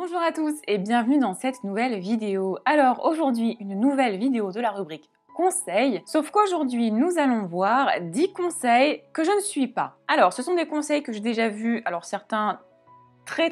Bonjour à tous et bienvenue dans cette nouvelle vidéo. Alors aujourd'hui, une nouvelle vidéo de la rubrique conseils, sauf qu'aujourd'hui nous allons voir 10 conseils que je ne suis pas. Alors ce sont des conseils que j'ai déjà vus, alors certains très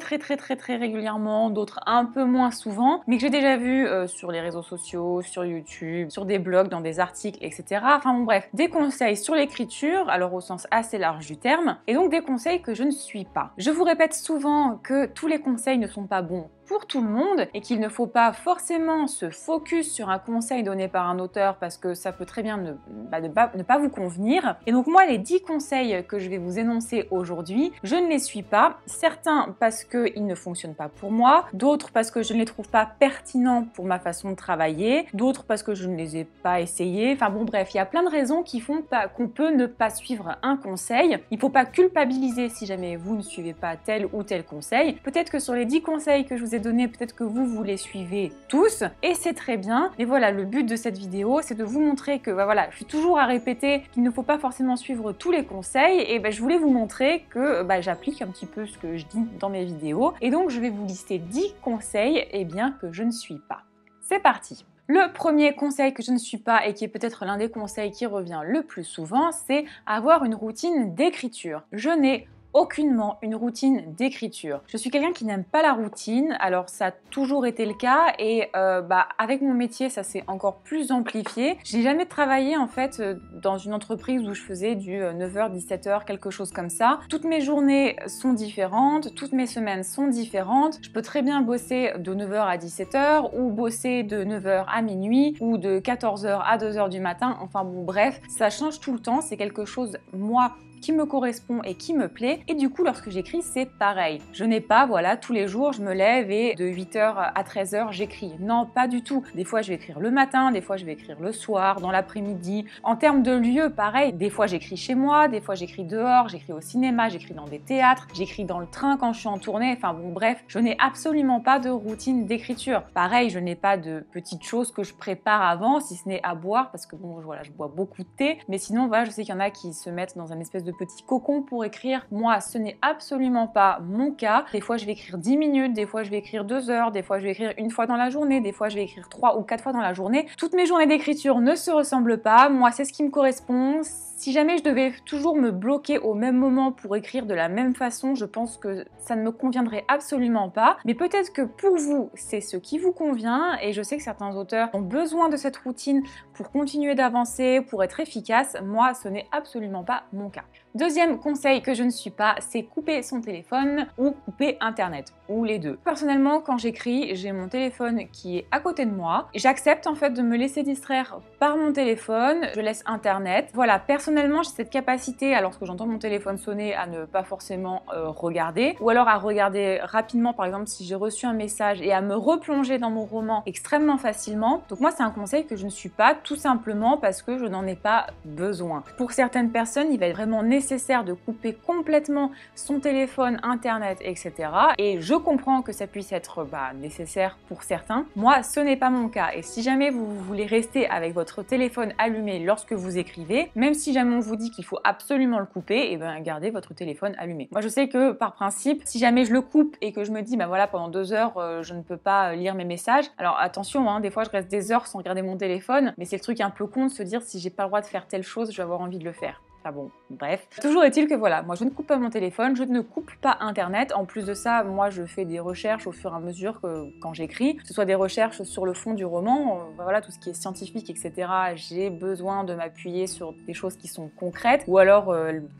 régulièrement, d'autres un peu moins souvent, mais que j'ai déjà vu sur les réseaux sociaux, sur YouTube, sur des blogs, dans des articles, etc. Enfin bon bref, des conseils sur l'écriture, alors au sens assez large du terme, et donc des conseils que je ne suis pas. Je vous répète souvent que tous les conseils ne sont pas bons pour tout le monde et qu'il ne faut pas forcément se focus sur un conseil donné par un auteur parce que ça peut très bien ne pas vous convenir. Et donc moi, les 10 conseils que je vais vous énoncer aujourd'hui, je ne les suis pas. Certains parce qu'ils ne fonctionnent pas pour moi, d'autres parce que je ne les trouve pas pertinents pour ma façon de travailler, d'autres parce que je ne les ai pas essayés. Enfin bon bref, il y a plein de raisons qui font qu'on peut ne pas suivre un conseil. Il ne faut pas culpabiliser si jamais vous ne suivez pas tel ou tel conseil. Peut-être que sur les 10 conseils que je vous ai donné, peut-être que vous les suivez tous et c'est très bien. Mais voilà, le but de cette vidéo, c'est de vous montrer que voilà, je suis toujours à répéter qu'il ne faut pas forcément suivre tous les conseils et je voulais vous montrer que j'applique un petit peu ce que je dis dans mes vidéos et donc je vais vous lister 10 conseils que je ne suis pas. C'est parti. Le premier conseil que je ne suis pas et qui est peut-être l'un des conseils qui revient le plus souvent, c'est avoir une routine d'écriture. Je n'ai aucunement une routine d'écriture. Je suis quelqu'un qui n'aime pas la routine, alors ça a toujours été le cas et avec mon métier ça s'est encore plus amplifié. J'ai jamais travaillé en fait dans une entreprise où je faisais du 9h-17h, quelque chose comme ça. Toutes mes journées sont différentes, toutes mes semaines sont différentes. Je peux très bien bosser de 9h à 17h ou bosser de 9h à minuit ou de 14h à 2h du matin. Enfin bon bref, ça change tout le temps, c'est quelque chose moi qui me correspond et qui me plaît et du coup lorsque j'écris c'est pareil. Je n'ai pas tous les jours je me lève et de 8h à 13h j'écris. Non, pas du tout. Des fois je vais écrire le matin, des fois je vais écrire le soir, dans l'après-midi. En termes de lieu, pareil, des fois j'écris chez moi, des fois j'écris dehors, j'écris au cinéma, j'écris dans des théâtres, j'écris dans le train quand je suis en tournée, enfin bon bref, je n'ai absolument pas de routine d'écriture. Pareil, je n'ai pas de petites choses que je prépare avant, si ce n'est à boire, parce que je bois beaucoup de thé, mais sinon je sais qu'il y en a qui se mettent dans un espèce de petit cocon pour écrire. Moi, ce n'est absolument pas mon cas. Des fois, je vais écrire 10 minutes, des fois, je vais écrire 2 heures, des fois, je vais écrire une fois dans la journée, des fois, je vais écrire 3 ou 4 fois dans la journée. Toutes mes journées d'écriture ne se ressemblent pas. Moi, c'est ce qui me correspond. Si jamais je devais toujours me bloquer au même moment pour écrire de la même façon, je pense que ça ne me conviendrait absolument pas. Mais peut-être que pour vous, c'est ce qui vous convient et je sais que certains auteurs ont besoin de cette routine pour continuer d'avancer, pour être efficace. Moi, ce n'est absolument pas mon cas. Deuxième conseil que je ne suis pas, c'est couper son téléphone ou couper Internet, ou les deux. Personnellement, quand j'écris, j'ai mon téléphone qui est à côté de moi. J'accepte en fait de me laisser distraire par mon téléphone, je laisse Internet. Voilà, personnellement, j'ai cette capacité, lorsque j'entends mon téléphone sonner, à ne pas forcément regarder, ou alors à regarder rapidement, par exemple, si j'ai reçu un message et à me replonger dans mon roman extrêmement facilement. Donc moi, c'est un conseil que je ne suis pas, tout simplement parce que je n'en ai pas besoin. Pour certaines personnes, il va être vraiment nécessaire de couper complètement son téléphone, Internet, etc. Et je comprends que ça puisse être nécessaire pour certains. Moi, ce n'est pas mon cas. Et si jamais vous voulez rester avec votre téléphone allumé lorsque vous écrivez, même si jamais on vous dit qu'il faut absolument le couper, gardez votre téléphone allumé. Moi, je sais que par principe, si jamais je le coupe et que je me dis, pendant 2 heures, je ne peux pas lire mes messages. Alors attention, des fois, je reste des heures sans regarder mon téléphone, mais c'est le truc un peu con de se dire, si j'ai pas le droit de faire telle chose, je vais avoir envie de le faire. Bon, bref. Toujours est-il que moi je ne coupe pas mon téléphone, je ne coupe pas Internet. En plus de ça, moi je fais des recherches au fur et à mesure que quand j'écris, que ce soit des recherches sur le fond du roman, tout ce qui est scientifique, etc. J'ai besoin de m'appuyer sur des choses qui sont concrètes, ou alors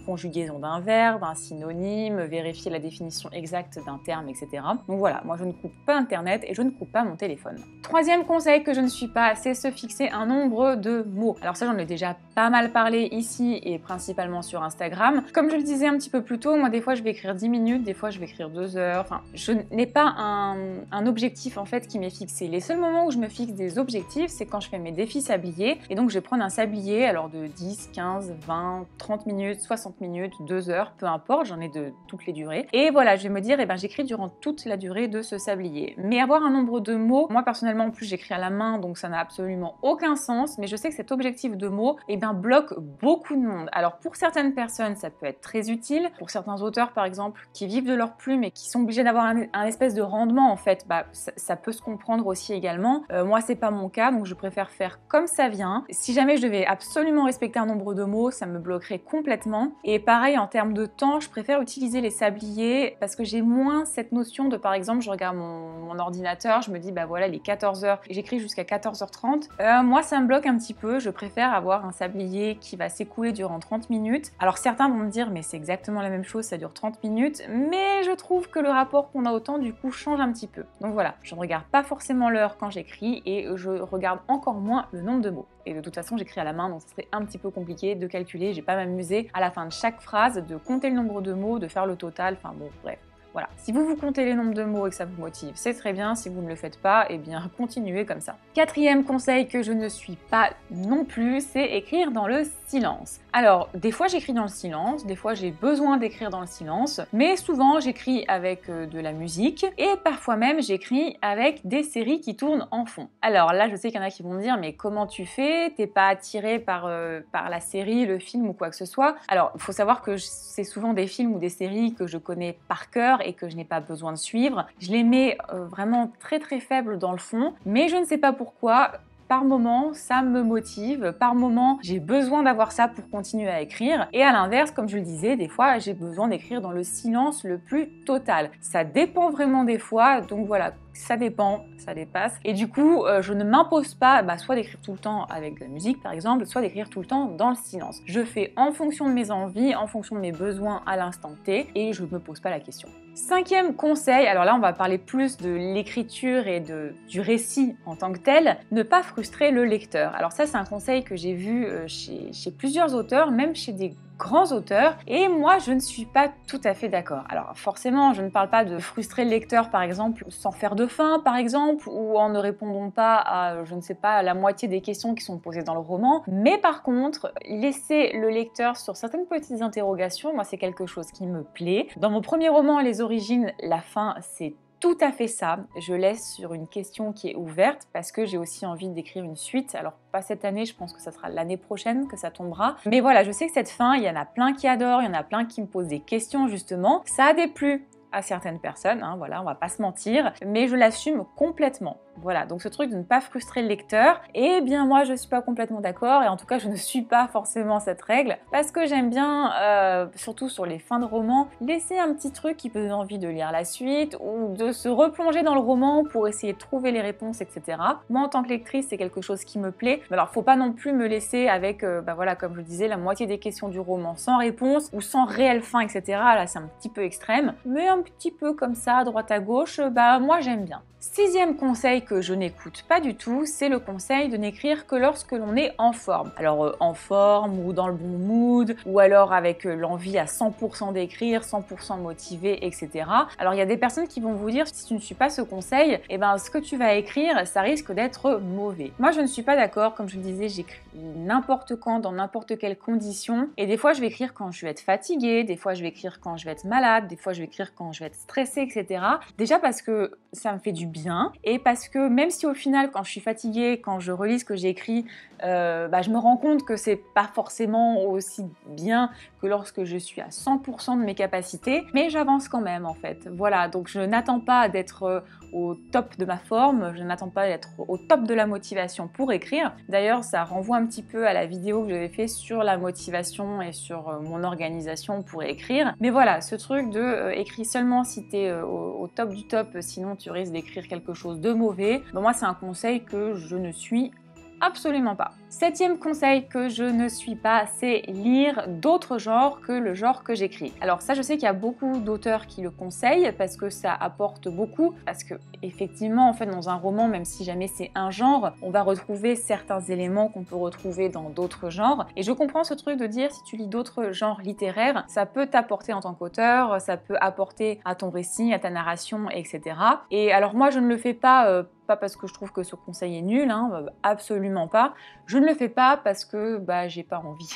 conjugaison d'un verbe, un synonyme, vérifier la définition exacte d'un terme, etc. Donc voilà, moi je ne coupe pas Internet et je ne coupe pas mon téléphone. Troisième conseil que je ne suis pas, c'est se fixer un nombre de mots. Alors ça, j'en ai déjà pas mal parlé ici et principalement sur Instagram. Comme je le disais un petit peu plus tôt, moi des fois je vais écrire 10 minutes, des fois je vais écrire 2 heures, enfin je n'ai pas un objectif en fait qui m'est fixé. Les seuls moments où je me fixe des objectifs, c'est quand je fais mes défis sabliers et donc je vais prendre un sablier alors de 10, 15, 20, 30 minutes, 60 minutes, 2 heures, peu importe, j'en ai de toutes les durées. Et voilà, je vais me dire, j'écris durant toute la durée de ce sablier. Mais avoir un nombre de mots, moi personnellement en plus j'écris à la main donc ça n'a absolument aucun sens, mais je sais que cet objectif de mots bloque beaucoup de monde. Alors Alors pour certaines personnes, ça peut être très utile. Pour certains auteurs, par exemple, qui vivent de leur plume et qui sont obligés d'avoir un espèce de rendement, en fait, ça peut se comprendre aussi également. Moi, c'est pas mon cas, donc je préfère faire comme ça vient. Si jamais je devais absolument respecter un nombre de mots, ça me bloquerait complètement. Et pareil, en termes de temps, je préfère utiliser les sabliers parce que j'ai moins cette notion de, par exemple, je regarde mon ordinateur, je me dis, bah voilà, il est 14h et j'écris jusqu'à 14h30. Moi, ça me bloque un petit peu. Je préfère avoir un sablier qui va s'écouler durant 30 minutes. Alors certains vont me dire, mais c'est exactement la même chose, ça dure 30 minutes. Mais je trouve que le rapport qu'on a au temps, du coup, change un petit peu. Donc voilà, je ne regarde pas forcément l'heure quand j'écris et je regarde encore moins le nombre de mots. Et de toute façon, j'écris à la main, donc ce serait un petit peu compliqué de calculer. J'ai pas m'amuser à la fin de chaque phrase, de compter le nombre de mots, de faire le total, enfin bon, bref. Voilà. Si vous comptez les nombres de mots et que ça vous motive, c'est très bien. Si vous ne le faites pas, eh bien, continuez comme ça. Quatrième conseil que je ne suis pas non plus, c'est écrire dans le silence. Alors, des fois j'écris dans le silence, des fois j'ai besoin d'écrire dans le silence, mais souvent j'écris avec de la musique et parfois même j'écris avec des séries qui tournent en fond. Alors là, je sais qu'il y en a qui vont me dire, mais comment tu fais? T'es pas attiré par la série, le film ou quoi que ce soit? Alors, il faut savoir que c'est souvent des films ou des séries que je connais par cœur et que je n'ai pas besoin de suivre. Je les mets vraiment très très faibles dans le fond, mais je ne sais pas pourquoi. Par moment, ça me motive. Par moment, j'ai besoin d'avoir ça pour continuer à écrire. Et à l'inverse, comme je le disais, des fois, j'ai besoin d'écrire dans le silence le plus total. Ça dépend vraiment des fois. Donc voilà, ça dépend, ça dépasse. Et du coup, je ne m'impose pas soit d'écrire tout le temps avec de la musique, par exemple, soit d'écrire tout le temps dans le silence. Je fais en fonction de mes envies, en fonction de mes besoins à l'instant T, et je ne me pose pas la question. Cinquième conseil, alors là on va parler plus de l'écriture et du récit en tant que tel, ne pas frustrer le lecteur. Alors ça c'est un conseil que j'ai vu chez plusieurs auteurs, même chez des grands auteurs, et moi je ne suis pas tout à fait d'accord. Alors forcément je ne parle pas de frustrer le lecteur par exemple sans faire de fin par exemple, ou en ne répondant pas à, je ne sais pas, la moitié des questions qui sont posées dans le roman, mais par contre laisser le lecteur sur certaines petites interrogations, moi c'est quelque chose qui me plaît. Dans mon premier roman Les Origines, la fin c'est tout à fait ça. Je laisse sur une question qui est ouverte parce que j'ai aussi envie d'écrire une suite. Alors pas cette année, je pense que ça sera l'année prochaine que ça tombera. Mais voilà, je sais que cette fin, il y en a plein qui adorent, il y en a plein qui me posent des questions justement. Ça a déplu à certaines personnes, voilà, on va pas se mentir, mais je l'assume complètement. Voilà, donc ce truc de ne pas frustrer le lecteur, eh bien moi je suis pas complètement d'accord, et en tout cas je ne suis pas forcément cette règle, parce que j'aime bien, surtout sur les fins de romans, laisser un petit truc qui peut donner envie de lire la suite, ou de se replonger dans le roman pour essayer de trouver les réponses, etc. Moi en tant que lectrice, c'est quelque chose qui me plaît, mais alors faut pas non plus me laisser avec, voilà, comme je le disais, la moitié des questions du roman sans réponse, ou sans réelle fin, etc. Là c'est un petit peu extrême, mais un petit peu comme ça, à droite à gauche, moi j'aime bien. Sixième conseil que je n'écoute pas du tout, c'est le conseil de n'écrire que lorsque l'on est en forme. Alors en forme ou dans le bon mood, ou alors avec l'envie à 100% d'écrire, 100% motivé, etc. Alors il y a des personnes qui vont vous dire, si tu ne suis pas ce conseil, ce que tu vas écrire, ça risque d'être mauvais. Moi je ne suis pas d'accord, comme je le disais, j'écris n'importe quand, dans n'importe quelle condition, et des fois je vais écrire quand je vais être fatiguée, des fois je vais écrire quand je vais être malade, des fois je vais écrire quand je vais être stressée, etc. Déjà parce que ça me fait du bien, et parce que même si au final quand je suis fatiguée, quand je relis ce que j'ai écrit, je me rends compte que c'est pas forcément aussi bien que lorsque je suis à 100% de mes capacités, mais j'avance quand même en fait. Voilà, donc je n'attends pas d'être au top de ma forme, je n'attends pas d'être au top de la motivation pour écrire. D'ailleurs, ça renvoie un petit peu à la vidéo que j'avais fait sur la motivation et sur mon organisation pour écrire. Mais voilà, ce truc de écris seulement si t'es au top du top, sinon tu risques d'écrire quelque chose de mauvais. Moi, c'est un conseil que je ne suis absolument pas. Septième conseil que je ne suis pas, c'est lire d'autres genres que le genre que j'écris. Alors ça, je sais qu'il y a beaucoup d'auteurs qui le conseillent parce que ça apporte beaucoup, parce que effectivement, en fait, dans un roman, même si jamais c'est un genre, on va retrouver certains éléments qu'on peut retrouver dans d'autres genres. Et je comprends ce truc de dire, si tu lis d'autres genres littéraires, ça peut t'apporter en tant qu'auteur, ça peut apporter à ton récit, à ta narration, etc. Et alors moi, je ne le fais pas parce que je trouve que ce conseil est nul, absolument pas. Je ne le fais pas parce que j'ai pas envie.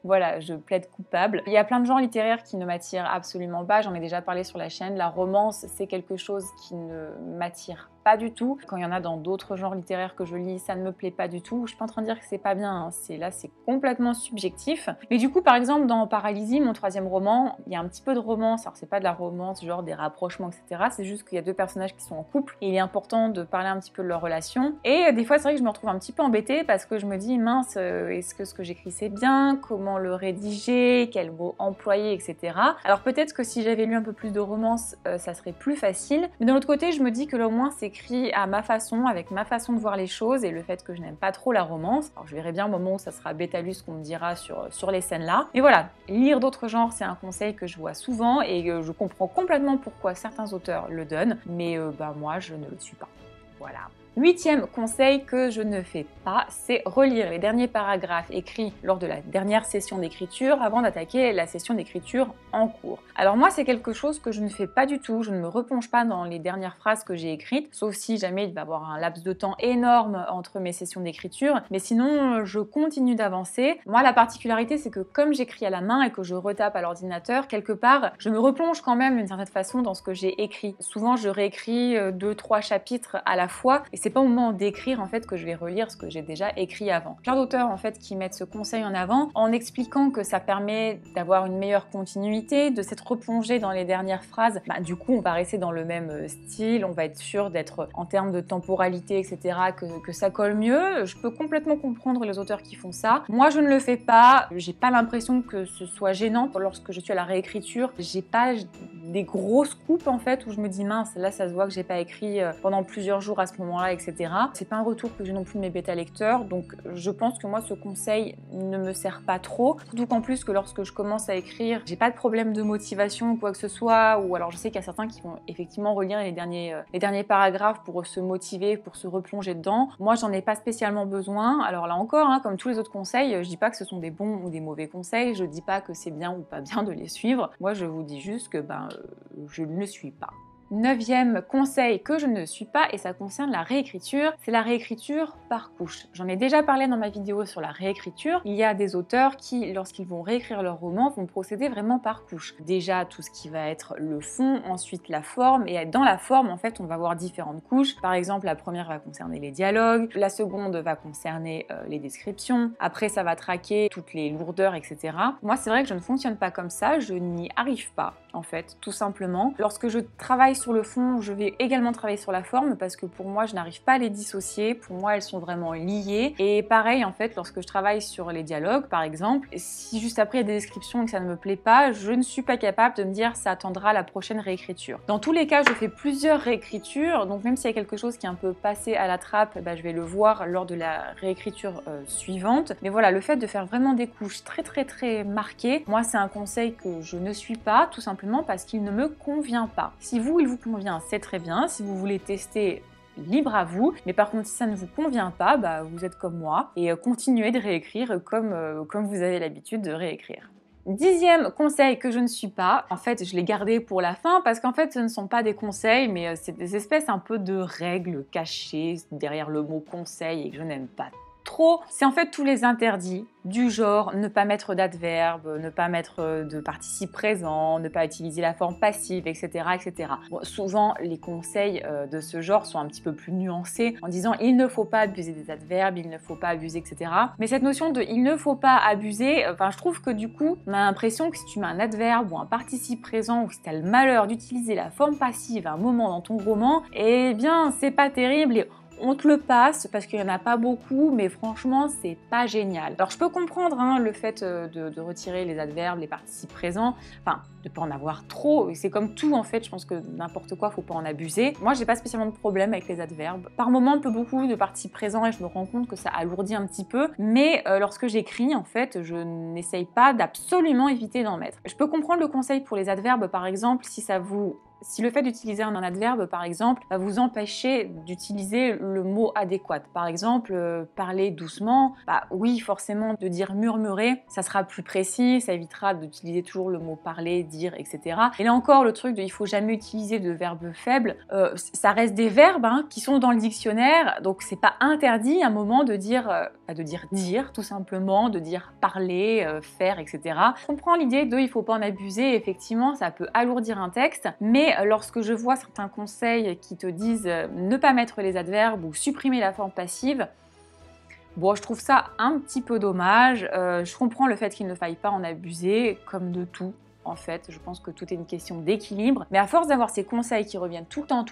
Voilà, je plaide coupable. Il y a plein de genres littéraires qui ne m'attirent absolument pas, j'en ai déjà parlé sur la chaîne. La romance, c'est quelque chose qui ne m'attire pas du tout. Quand il y en a dans d'autres genres littéraires que je lis, ça ne me plaît pas du tout. Je suis pas en train de dire que c'est pas bien, hein. Là c'est complètement subjectif. Mais du coup, par exemple, dans Paralysie, mon troisième roman, il y a un petit peu de romance. Alors c'est pas de la romance, genre des rapprochements, etc. C'est juste qu'il y a deux personnages qui sont en couple et il est important de parler un petit peu de leur relation. Et des fois, c'est vrai que je me retrouve un petit peu embêtée parce que je me dis, mince, est-ce que ce que j'écris c'est bien? Comment le rédiger? Quels mots employer, etc. Alors peut-être que si j'avais lu un peu plus de romance, ça serait plus facile. Mais d'un autre côté, je me dis que là, au moins, c'est écrit à ma façon, avec ma façon de voir les choses et le fait que je n'aime pas trop la romance. Alors je verrai bien au moment où ça sera Bétalus qu'on me dira sur les scènes là. Mais voilà, lire d'autres genres, c'est un conseil que je vois souvent et je comprends complètement pourquoi certains auteurs le donnent, mais moi, je ne le suis pas. Voilà. Huitième conseil que je ne fais pas, c'est relire les derniers paragraphes écrits lors de la dernière session d'écriture avant d'attaquer la session d'écriture en cours. Alors moi, c'est quelque chose que je ne fais pas du tout, je ne me replonge pas dans les dernières phrases que j'ai écrites, sauf si jamais il va y avoir un laps de temps énorme entre mes sessions d'écriture, mais sinon, je continue d'avancer. Moi, la particularité, c'est que comme j'écris à la main et que je retape à l'ordinateur, quelque part, je me replonge quand même d'une certaine façon dans ce que j'ai écrit. Souvent, je réécris 2-3 chapitres à la fois, et c'est pas au moment d'écrire en fait que je vais relire ce que j'ai déjà écrit avant. Plein d'auteurs en fait qui mettent ce conseil en avant en expliquant que ça permet d'avoir une meilleure continuité, de s'être replongé dans les dernières phrases. Du coup, on va rester dans le même style, on va être sûr d'être en termes de temporalité, etc. que ça colle mieux. Je peux complètement comprendre les auteurs qui font ça. Moi, je ne le fais pas. J'ai pas l'impression que ce soit gênant lorsque je suis à la réécriture. J'ai pas des grosses coupes en fait où je me dis mince, là ça se voit que j'ai pas écrit pendant plusieurs jours à ce moment-là, etc. C'est pas un retour que j'ai non plus de mes bêta lecteurs, donc je pense que moi ce conseil ne me sert pas trop. Surtout qu'en plus que lorsque je commence à écrire, j'ai pas de problème de motivation ou quoi que ce soit, ou alors je sais qu'il y a certains qui vont effectivement relire les derniers paragraphes pour se motiver, pour se replonger dedans. Moi j'en ai pas spécialement besoin. Alors là encore, hein, comme tous les autres conseils, je dis pas que ce sont des bons ou des mauvais conseils, je dis pas que c'est bien ou pas bien de les suivre. Moi je vous dis juste que je ne le suis pas. Neuvième conseil que je ne suis pas, et ça concerne la réécriture, c'est la réécriture par couche. J'en ai déjà parlé dans ma vidéo sur la réécriture. Il y a des auteurs qui, lorsqu'ils vont réécrire leur roman, vont procéder vraiment par couche. Déjà, tout ce qui va être le fond, ensuite la forme, et dans la forme, en fait, on va voir différentes couches. Par exemple, la première va concerner les dialogues, la seconde va concerner les descriptions, après ça va traquer toutes les lourdeurs, etc. Moi, c'est vrai que je ne fonctionne pas comme ça, je n'y arrive pas, en fait, tout simplement. Lorsque je travaille sur le fond, je vais également travailler sur la forme parce que pour moi, je n'arrive pas à les dissocier. Pour moi, elles sont vraiment liées. Et pareil, en fait, lorsque je travaille sur les dialogues, par exemple, si juste après il y a des descriptions et que ça ne me plaît pas, je ne suis pas capable de me dire ça attendra la prochaine réécriture. Dans tous les cas, je fais plusieurs réécritures, donc même s'il y a quelque chose qui est un peu passé à la trappe, je vais le voir lors de la réécriture suivante. Mais voilà, le fait de faire vraiment des couches très marquées, moi, c'est un conseil que je ne suis pas, tout simplement parce qu'il ne me convient pas. Si vous, il vous convient, c'est très bien. Si vous voulez tester, libre à vous. Mais par contre, si ça ne vous convient pas, vous êtes comme moi et continuez de réécrire comme vous avez l'habitude de réécrire. Dixième conseil que je ne suis pas, en fait je l'ai gardé pour la fin parce qu'en fait ce ne sont pas des conseils mais c'est des espèces un peu de règles cachées derrière le mot conseil et que je n'aime pas trop. C'est en fait tous les interdits du genre ne pas mettre d'adverbe, ne pas mettre de participe présent, ne pas utiliser la forme passive, etc. etc. Bon, souvent les conseils de ce genre sont un petit peu plus nuancés en disant il ne faut pas abuser des adverbes, il ne faut pas abuser, etc. Mais cette notion de il ne faut pas abuser, je trouve que du coup on a l'impression que si tu mets un adverbe ou un participe présent ou si tu as le malheur d'utiliser la forme passive à un moment dans ton roman, eh bien c'est pas terrible et on te le passe parce qu'il n'y en a pas beaucoup, mais franchement, c'est pas génial. Alors, je peux comprendre le fait de retirer les adverbes, les participes présents, de pas en avoir trop. C'est comme tout, en fait, je pense que n'importe quoi, faut pas en abuser. Moi, j'ai pas spécialement de problème avec les adverbes. Par moment, un peu beaucoup de participes présents et je me rends compte que ça alourdit un petit peu, mais lorsque j'écris, en fait, je n'essaye pas d'absolument éviter d'en mettre. Je peux comprendre le conseil pour les adverbes, par exemple, si le fait d'utiliser un adverbe, par exemple, va vous empêcher d'utiliser le mot adéquat. Par exemple, parler doucement, oui, forcément, de dire murmurer, ça sera plus précis, ça évitera d'utiliser toujours le mot parler, dire, etc. Et là encore, le truc de il faut jamais utiliser de verbes faibles, ça reste des verbes hein, qui sont dans le dictionnaire, donc c'est pas interdit à un moment de dire, dire tout simplement, de dire parler, faire, etc. Je comprends l'idée de il faut pas en abuser, effectivement ça peut alourdir un texte, mais lorsque je vois certains conseils qui te disent ne pas mettre les adverbes ou supprimer la forme passive, bon, je trouve ça un petit peu dommage. Je comprends le fait qu'il ne faille pas en abuser, comme de tout. En fait, je pense que tout est une question d'équilibre. Mais à force d'avoir ces conseils qui reviennent tout le temps,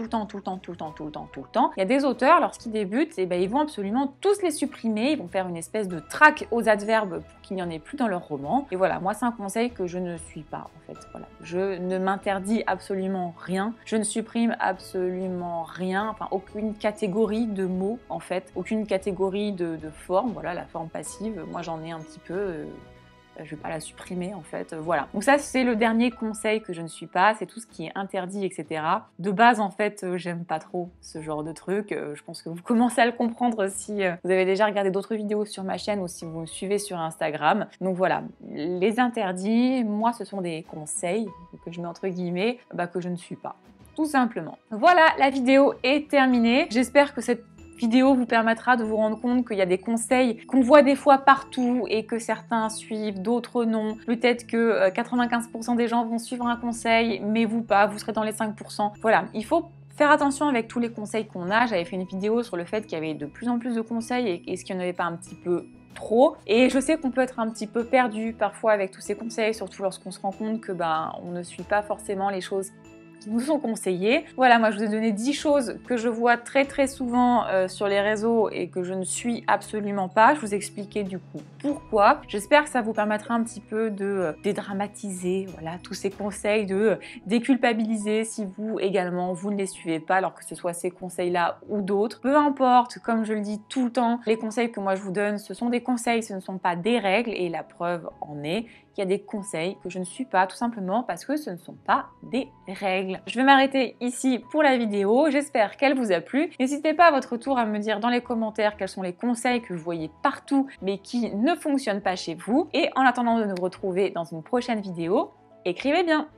il y a des auteurs, lorsqu'ils débutent, eh ben, ils vont absolument tous les supprimer. Ils vont faire une espèce de traque aux adverbes pour qu'il n'y en ait plus dans leur roman. Et voilà, moi, c'est un conseil que je ne suis pas, en fait. Voilà. Je ne m'interdis absolument rien. Je ne supprime absolument rien. Enfin, aucune catégorie de mots, en fait. Aucune catégorie de forme. Voilà, la forme passive, moi, j'en ai un petit peu... je vais pas la supprimer en fait, voilà. Donc ça c'est le dernier conseil que je ne suis pas, c'est tout ce qui est interdit, etc. De base en fait, j'aime pas trop ce genre de truc, je pense que vous commencez à le comprendre si vous avez déjà regardé d'autres vidéos sur ma chaîne ou si vous me suivez sur Instagram. Donc voilà, les interdits, moi ce sont des conseils, que je mets entre guillemets, que je ne suis pas. Tout simplement. Voilà, la vidéo est terminée. J'espère que cette vidéo vous permettra de vous rendre compte qu'il y a des conseils qu'on voit des fois partout et que certains suivent, d'autres non. Peut-être que 95% des gens vont suivre un conseil, mais vous pas, vous serez dans les 5%. Voilà, il faut faire attention avec tous les conseils qu'on a. J'avais fait une vidéo sur le fait qu'il y avait de plus en plus de conseils et est-ce qu'il n'y en avait pas un petit peu trop. Et je sais qu'on peut être un petit peu perdu parfois avec tous ces conseils, surtout lorsqu'on se rend compte que on ne suit pas forcément les choses qui nous sont conseillés. Voilà, moi je vous ai donné 10 choses que je vois très souvent sur les réseaux et que je ne suis absolument pas. Je vous ai expliqué du coup pourquoi. J'espère que ça vous permettra un petit peu de dédramatiser voilà, tous ces conseils, de déculpabiliser si vous également vous ne les suivez pas, alors que ce soit ces conseils-là ou d'autres. Peu importe, comme je le dis tout le temps, les conseils que moi je vous donne, ce sont des conseils, ce ne sont pas des règles et la preuve en est. Il y a des conseils que je ne suis pas tout simplement parce que ce ne sont pas des règles. Je vais m'arrêter ici pour la vidéo, j'espère qu'elle vous a plu. N'hésitez pas à votre tour à me dire dans les commentaires quels sont les conseils que vous voyez partout mais qui ne fonctionnent pas chez vous. Et en attendant de nous retrouver dans une prochaine vidéo, écrivez bien!